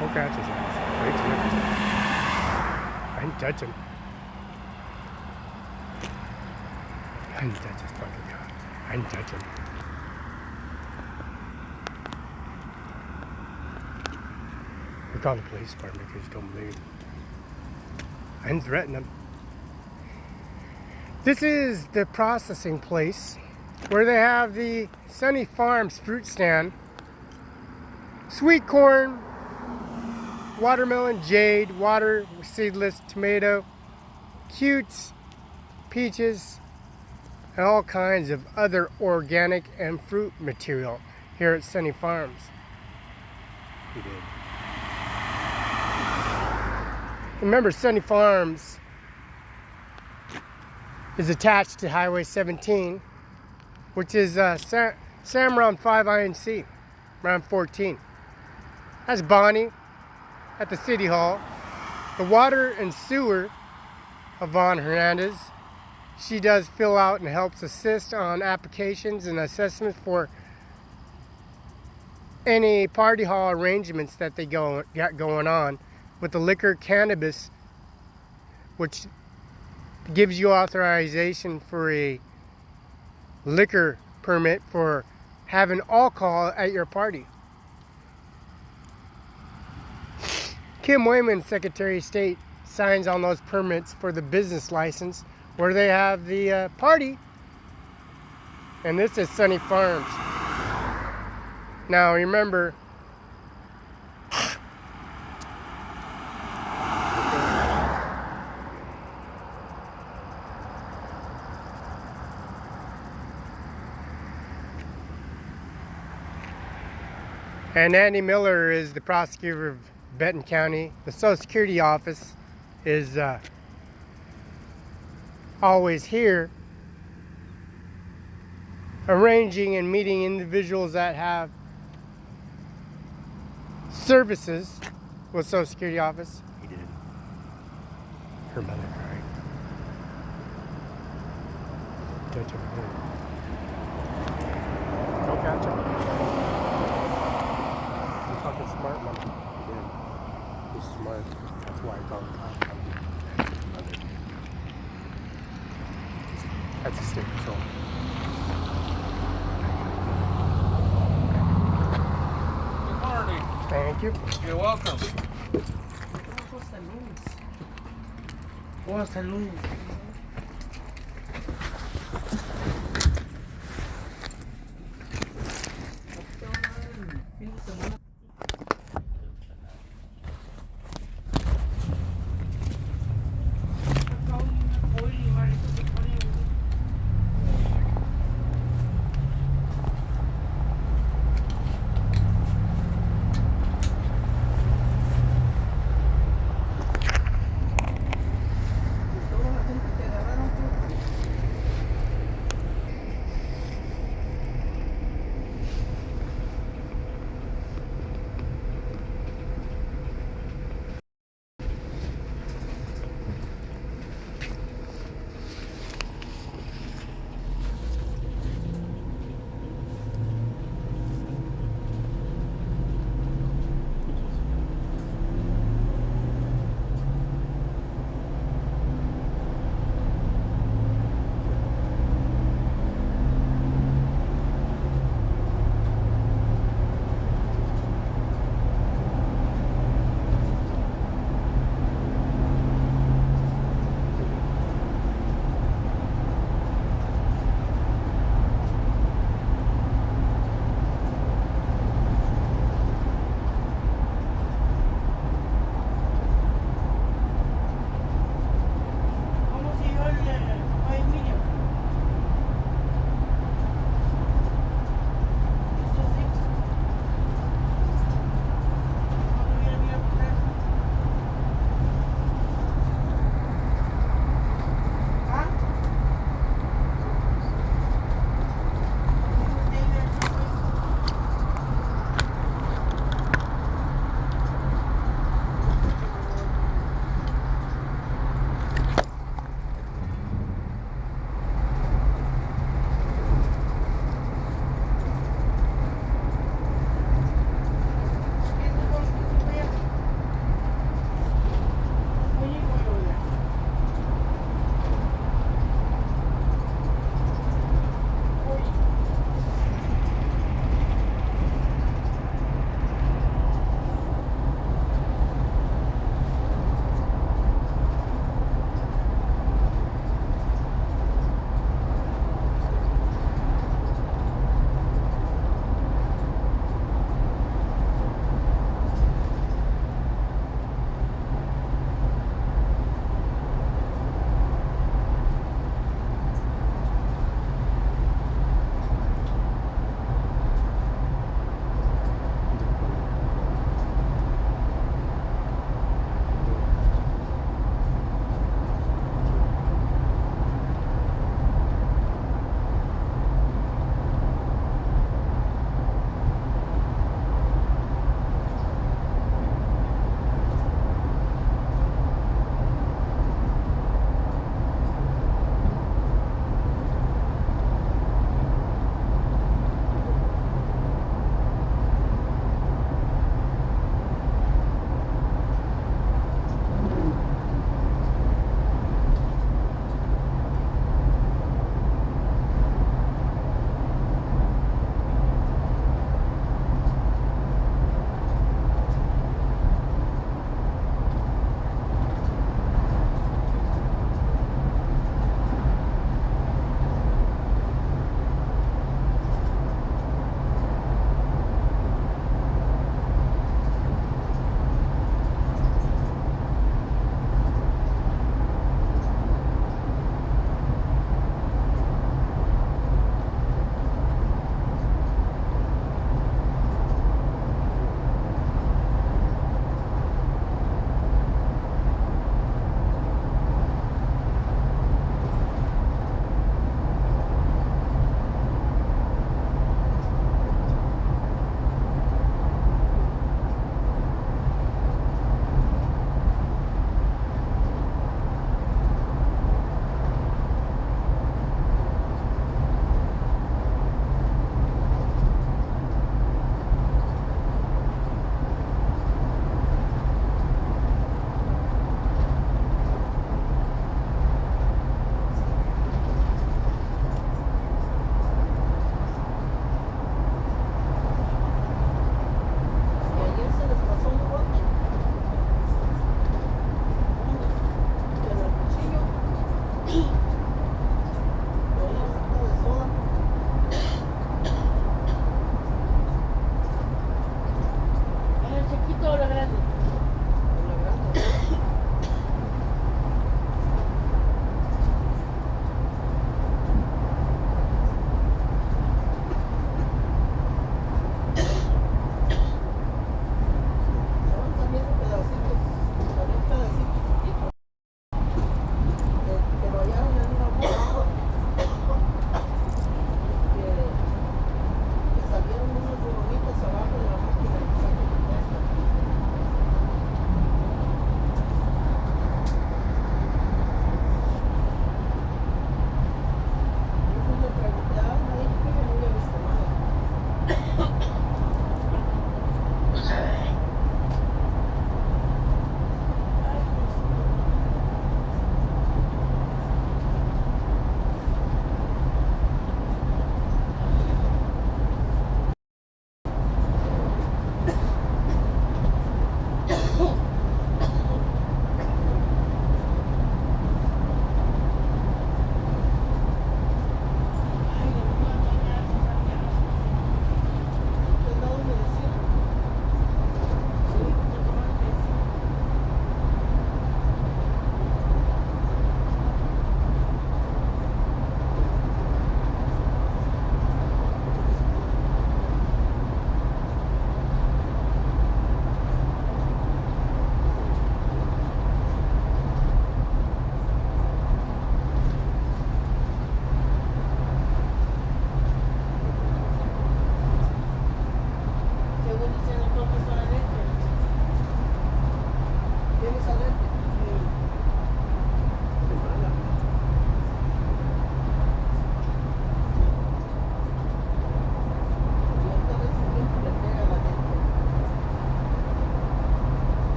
Don't catch his ass. Wait till next time. I didn't touch him. I didn't touch his fucking gun. I didn't touch him. We called the police department because you don't believe. I didn't threaten them. This is the processing place where they have the Sunny Farms fruit stand. Sweet corn, watermelon, jade, water, seedless, tomato, cutes, peaches, and all kinds of other organic and fruit material here at Sunny Farms. He did. Remember, Sunny Farms is attached to Highway 17, which is Cimaron 5 INC, around 14. That's Bonnie at the City Hall. The water and sewer of Von Hernandez. She does fill out and helps assist on applications and assessments for any party hall arrangements that they got going on with the liquor cannabis, which gives you authorization for a liquor permit for having alcohol at your party. Kim Wayman, Secretary of State, signs on those permits for the business license where they have the party. And this is Sunny Farms. Now remember, and Andy Miller is the prosecutor of Benton County. The Social Security office is always here arranging and meeting individuals that have services with Social Security office. He did. Her mother cried. Touch him. Don't catch him. You're fucking smart, mama. Yeah. He's smart. That's why I call him cops. That's a state patrol. Good morning. Thank you. You're welcome. What's the news? la grande. La grande. Estaban saliendo pedacitos chiquitos. Que lo hallaron en una bolsa. Que salieron unos bonitos abajo de la máquina que sacan el plástico.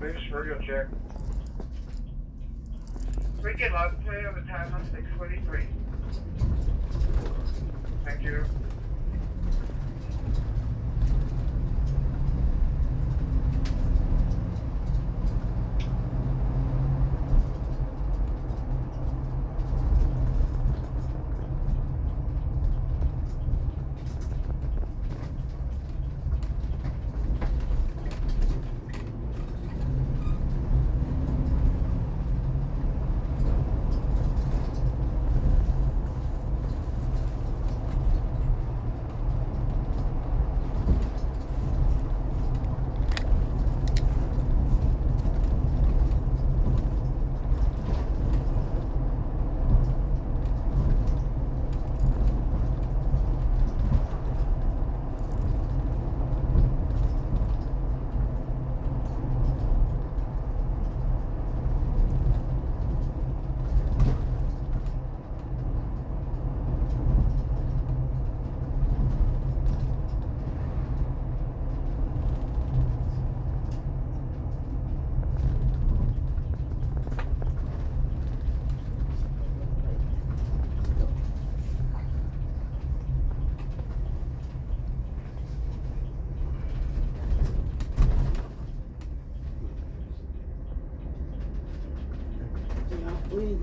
Base radio check. We get log play of a time of 6:43. Thank you. You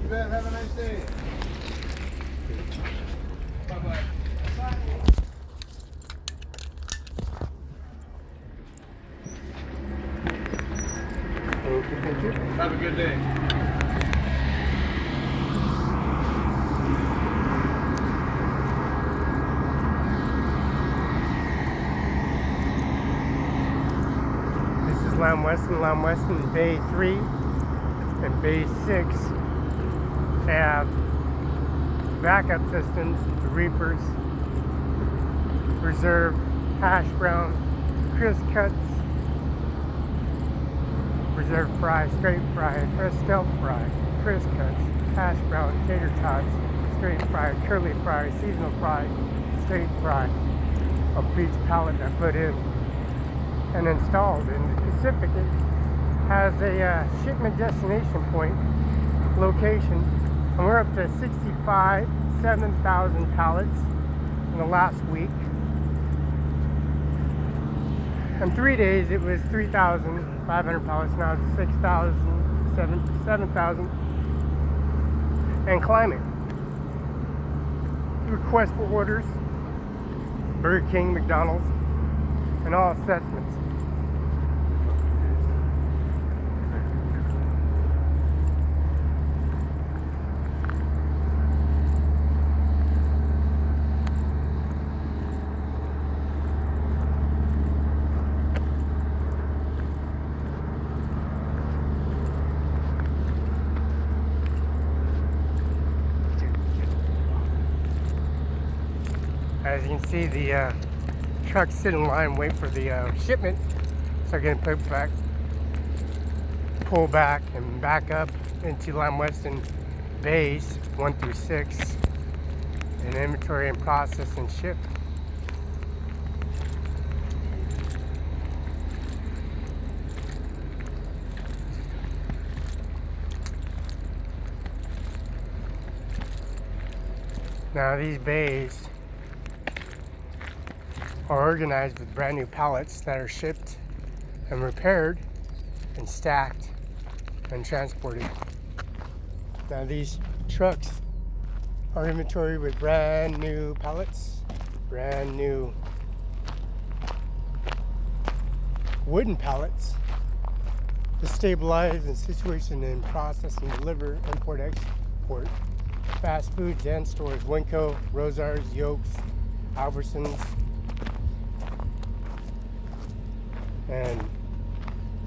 bet. Have a nice day. Bye-bye. Thank you. Have a good day. This is Lamb Weston Bay 3 and Bay 6 have backup systems, the Reapers, Reserve, Hash Brown, Crisp Cuts, Reserve Fry, Straight Fry, Fresh Stealth Fry, Crisp Cuts, Hash Brown, Tater Tots, Straight Fry, Curly Fry, Seasonal Fry, Straight Fry. A beach pallet I put in and installed in the Pacific. It has a shipment destination point location, and we're up to 7,000 pallets in the last week. In 3 days it was 3,500 pallets, now it's 6,000, 7,000 and climbing. Request for orders, Burger King, McDonald's, and all assessments. As you can see, the trucks sit in line, wait for the shipment, so getting put back, pull back, and back up into Lamb Weston bays 1 through 6, and inventory and process and ship. Now these bays are organized with brand new pallets that are shipped and repaired and stacked and transported. Now these trucks are inventoried with brand new pallets, brand new wooden pallets to stabilize and situation and process and deliver import export fast foods and stores, Winco, Rosars, Yokes, Albertsons, and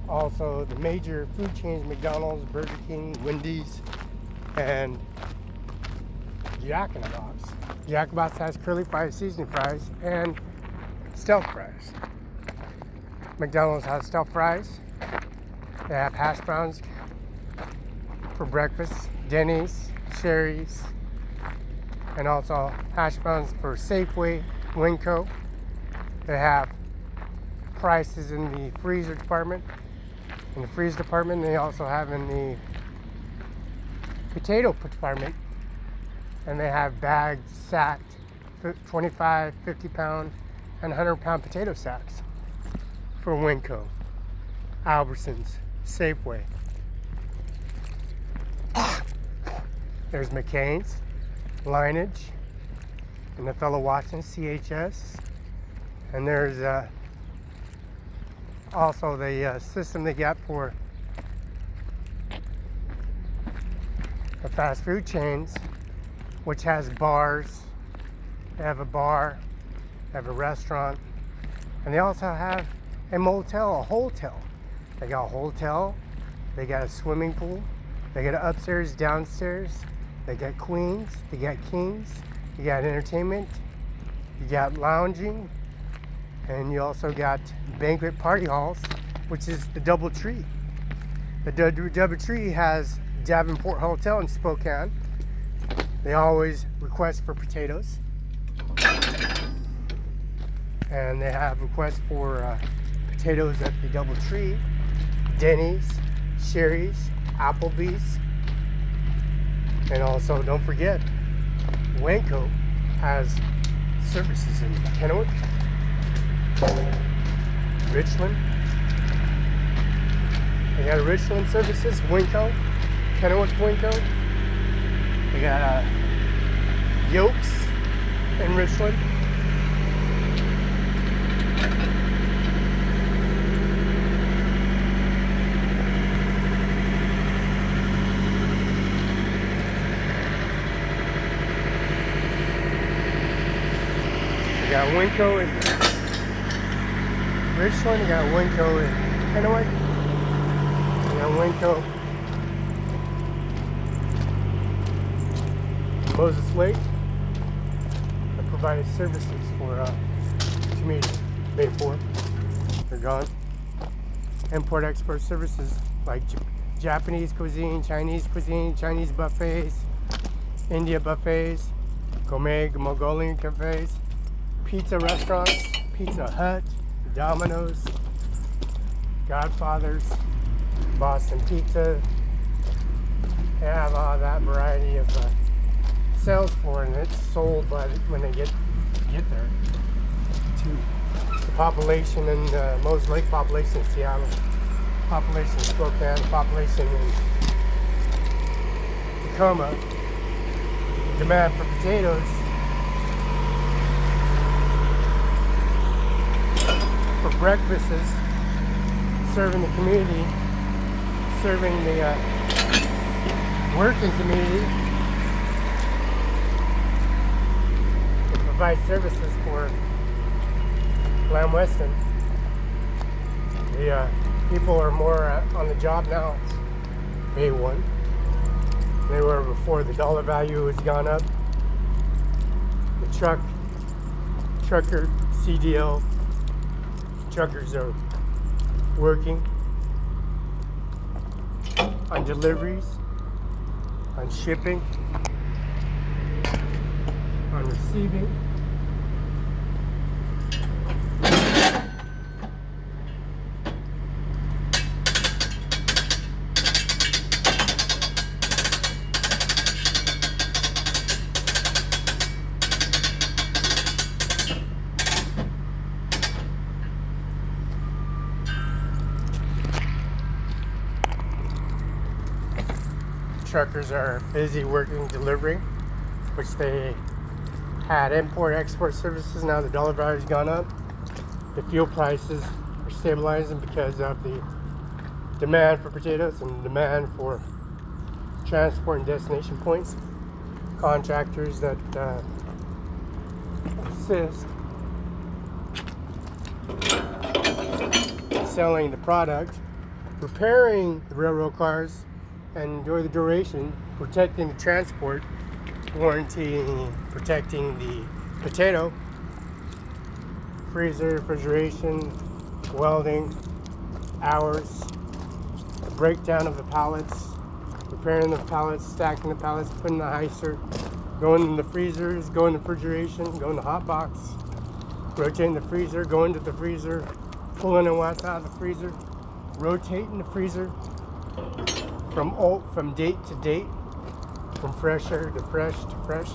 also the major food chains, McDonald's, Burger King, Wendy's, and Jack in the Box. Jack in the Box has curly fries, seasoning fries, and stealth fries. McDonald's has stealth fries. They have hash browns for breakfast, Denny's, Sherry's, and also hash browns for Safeway, Winco, They have prices in the freezer department. In the freeze department, they also have in the potato department. And they have bagged, sacked, 25, 50 pound, and 100 pound potato sacks for Winco, Albertsons, Safeway. There's McCain's, Lineage, and Othello Watson, CHS. And there's also the system they got for the fast food chains, which has bars. They have a bar, they have a restaurant, and they also have a motel, a hotel. They got a hotel, they got a swimming pool, they got an upstairs, downstairs, they got queens, they got kings, you got entertainment, you got lounging, and you also got banquet party halls, which is the DoubleTree. The DoubleTree has Davenport Hotel in Spokane. They always request for potatoes. And they have requests for potatoes at the DoubleTree, Denny's, Sherry's, Applebee's. And also, don't forget, Winco has services in Kennewick, Richland. They got Richland services, Winco, Kennewick, Winco. They got Yokes in Richland. You got Winco in Richland, you got Winco in Kennewick, you got Winco in Moses Lake that provided services for community. Bay 4, they're gone. Import-export services like Japanese cuisine, Chinese buffets, India buffets, gourmet Mongolian cafes, pizza restaurants, Pizza Hut, Domino's, Godfather's, Boston Pizza. They have all that variety of sales for it, and it's sold by when they get there to the population in Moses Lake, population in Seattle, population in Spokane, population in Tacoma. Demand for potatoes for breakfasts, serving the community, serving the working community. They provide services for Lamb Weston. The people are more on the job now. It's May 1. They were before the dollar value has gone up. The trucker, CDL, truckers are working on deliveries, on shipping, on receiving. Truckers are busy working delivery, which they had import-export services. Now the dollar value's gone up. The fuel prices are stabilizing because of the demand for potatoes and the demand for transport and destination points. Contractors that assist in selling the product, repairing the railroad cars, and during the duration, protecting the transport, warranting, protecting the potato, freezer, refrigeration, welding, hours, the breakdown of the pallets, repairing the pallets, stacking the pallets, putting the heister, going in the freezers, going to refrigeration, going to hot box, rotating the freezer, going to the freezer, pulling in what's out of the freezer, rotating the freezer from date to date, from fresher to fresh to fresh,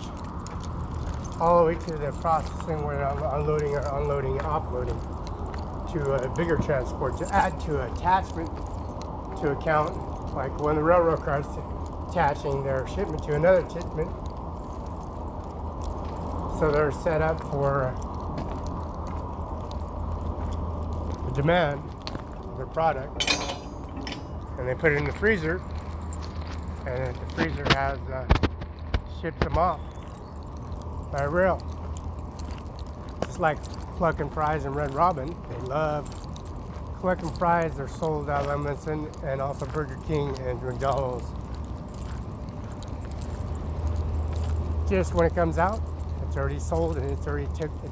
all the way to the processing where I'm unloading or unloading and offloading to a bigger transport to add to attachment to account, like when the railroad cars attaching their shipment to another shipment. So they're set up for the demand of their product, and they put it in the freezer, and the freezer has shipped them off by rail. Just like Cluckin' Fries and Red Robin, they love Cluckin' Fries. They're sold out of Lemonson and also Burger King and McDonald's. Just when it comes out, it's already sold and it's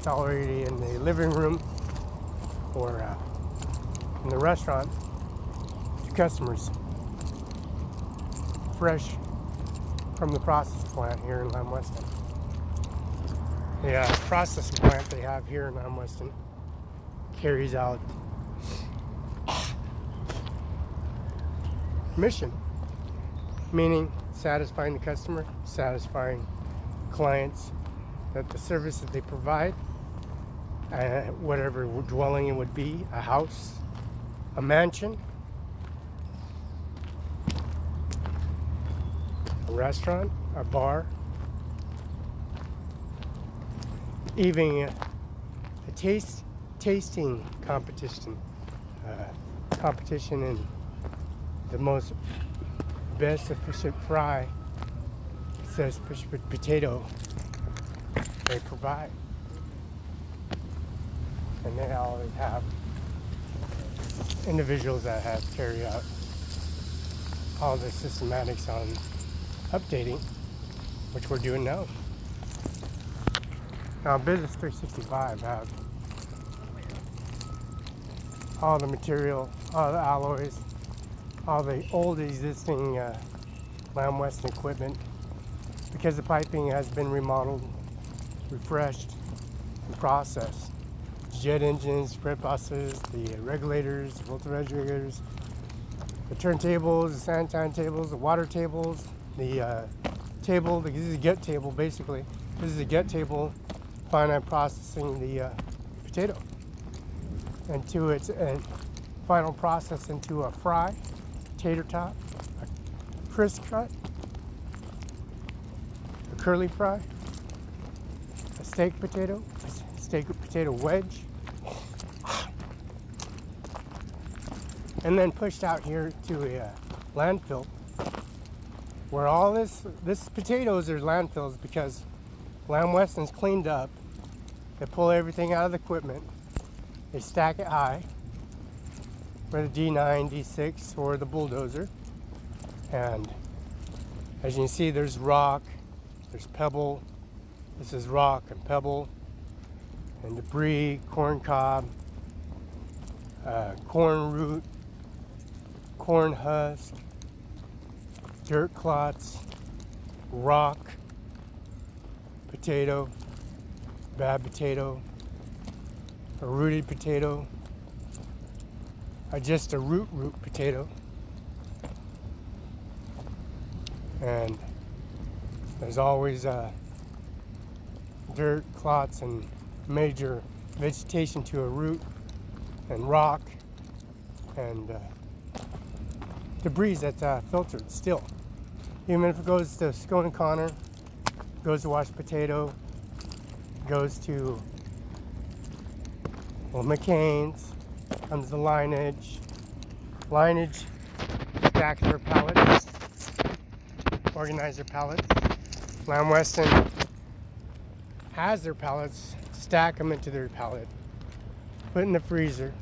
already in the living room or in the restaurant to customers, fresh from the process plant here in Lamb Weston. The processing plant they have here in Lamb Weston carries out mission, meaning satisfying the customer, satisfying clients, that the service that they provide, whatever dwelling it would be, a house, a mansion, a restaurant, a bar, even a tasting competition, competition in the most best efficient fry, says potato they provide. And they always have individuals that have carried out all the systematics on updating, which we're doing now. Now Business 365 have all the material, all the alloys, all the old existing Lamb Weston equipment, because the piping has been remodeled, refreshed, and processed. Jet engines, spread buses, the regulators, the voltage regulators, the turntables, the sandtime tables, the water tables, the table, this is a get table basically. This is a get table, finite processing the potato into its final process into a fry, tater tot, a crisp cut, a curly fry, a steak potato wedge, and then pushed out here to a landfill where all this potatoes are landfills because Lamb Weston's cleaned up. They pull everything out of the equipment, they stack it high with a D9, D6 or the bulldozer, and as you can see there's rock, there's pebble, this is rock and pebble and debris, corn cob, corn root, corn husk, dirt clots, rock, potato, bad potato, a rooted potato, just a root potato, and there's always dirt, clots, and major vegetation to a root, and rock, and debris that's filtered still. Even if it goes to Scone and Connor, goes to wash potato, goes to McCain's, comes to lineage, stacks their pallets, organize their pallets. Lamb Weston has their pallets, stack them into their pallet, put in the freezer,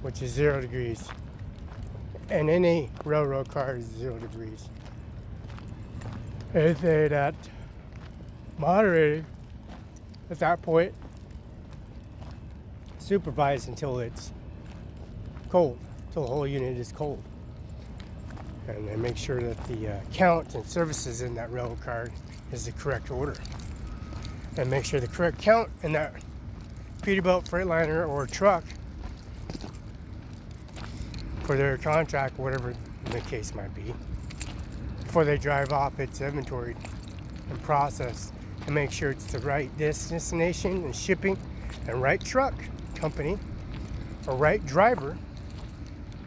which is 0 degrees. And any railroad car is 0 degrees. If they're at moderated at that point, supervised until it's cold, until the whole unit is cold. And then make sure that the count and services in that railroad car is the correct order. And make sure the correct count in that Peterbilt, Freightliner, or truck for their contract, whatever the case might be, before they drive off. It's inventoried and processed and make sure it's the right destination and shipping and right truck company or right driver,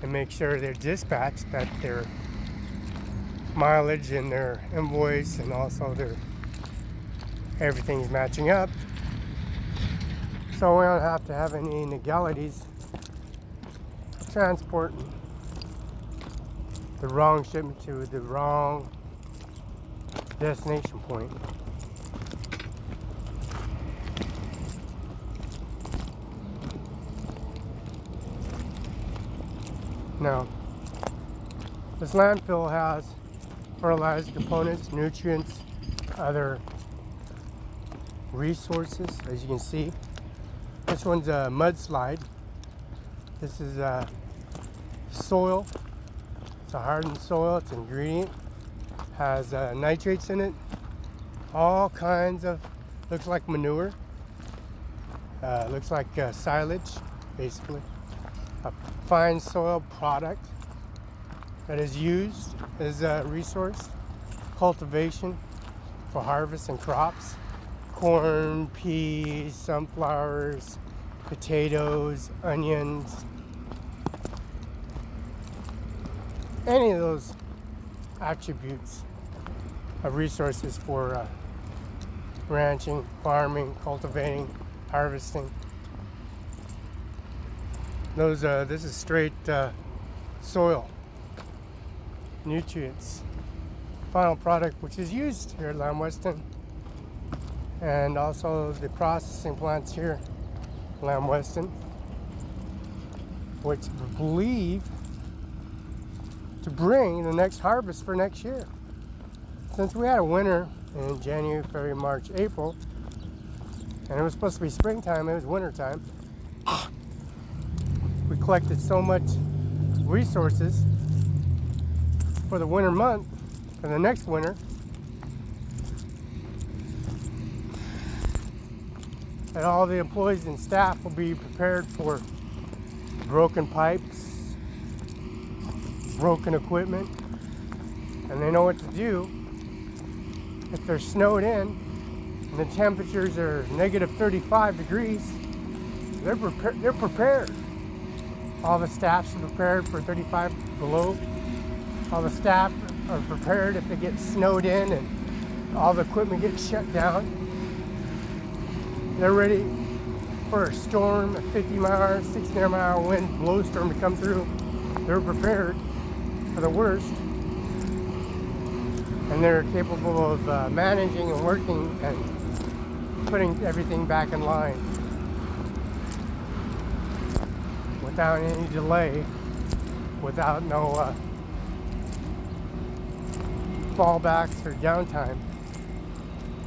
and make sure they're dispatched, that their mileage and their invoice and also their everything's matching up, so we don't have to have any legalities transporting the wrong shipment to the wrong destination point. Now, this landfill has fertilizer components, nutrients, other resources, as you can see. This one's a mudslide. This is a soil. It's a hardened soil. It's an ingredient. Has nitrates in it. All kinds of, looks like manure. Looks like silage, basically. A fine soil product that is used as a resource. Cultivation for harvest and crops. Corn, peas, sunflowers, potatoes, onions. Any of those attributes of resources for ranching, farming, cultivating, harvesting. Those this is straight soil nutrients. Final product, which is used here at Lamb Weston, and also the processing plants here at Lamb Weston, which believe to bring the next harvest for next year. Since we had a winter in January, February, March, April, and it was supposed to be springtime, it was winter time. We collected so much resources for the winter month, for the next winter, that all the employees and staff will be prepared for broken pipes, broken equipment, and they know what to do if they're snowed in and the temperatures are negative 35 degrees. They're prepared. All the staffs are prepared for 35 below. All the staff are prepared if they get snowed in and all the equipment gets shut down. They're ready for a storm, a 50-mile, 60-mile wind blow storm to come through. They're prepared for the worst. And they're capable of managing and working and putting everything back in line without any delay, without no fallbacks or downtime.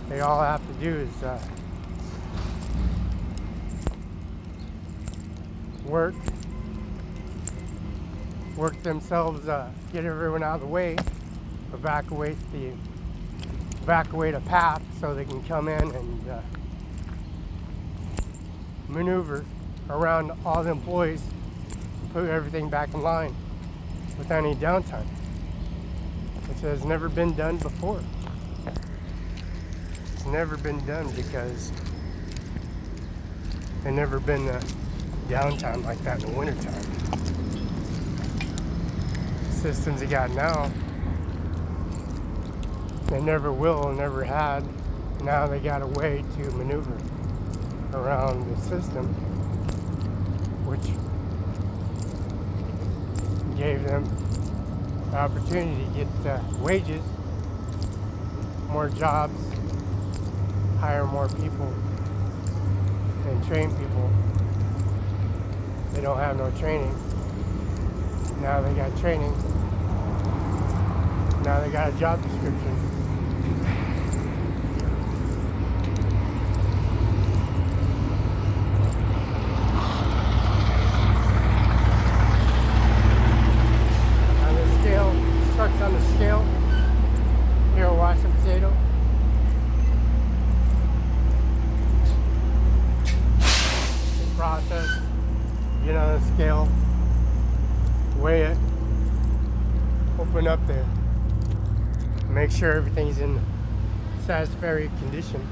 They all have to do is work themselves, get everyone out of the way, evacuate a path so they can come in and maneuver around all the employees, put everything back in line without any downtime, which has never been done before. It's never been done because there's never been a downtime like that in the wintertime. Systems they got now, they never will, never had. Now they got a way to maneuver around the system, which gave them the opportunity to get wages, more jobs, hire more people, and train people. They don't have no training. Now they got training. Now they got a job description. On the scale, trucks on the scale. Here, wash a potato. process, get on the scale, weigh it, open up there, make sure everything's in satisfactory condition.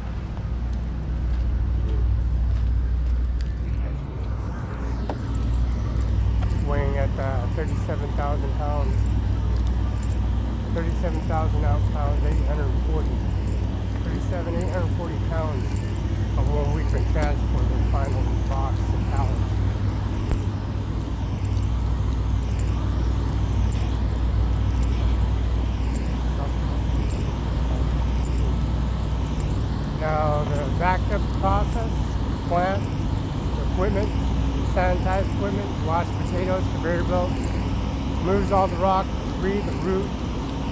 Weighing at 37,000 pounds, 37,000 pounds, 840, 840 pounds of what we can transport in final box and pallet. Now the backup process, plant, equipment, sanitize equipment, wash potatoes, conveyor belt, moves all the rock, debris, the root,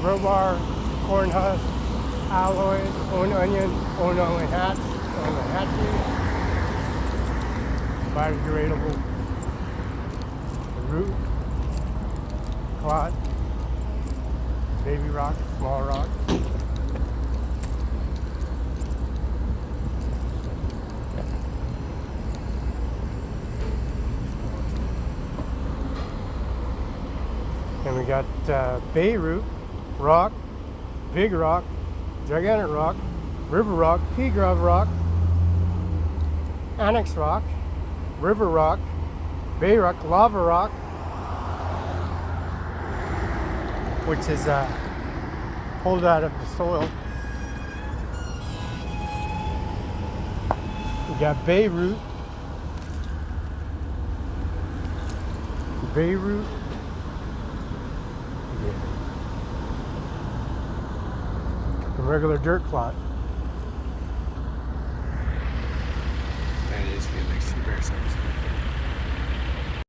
crowbar, corn husk, alloys, own onion, own only hats, own the hatchery, biodegradable, the root, clot, baby rock, small rock. And we got Beirut, rock, big rock, gigantic rock, river rock, pea grove rock, annex rock, river rock, bay rock, lava rock, which is pulled out of the soil. We got Beirut, the regular dirt clot. That is Felix Barela.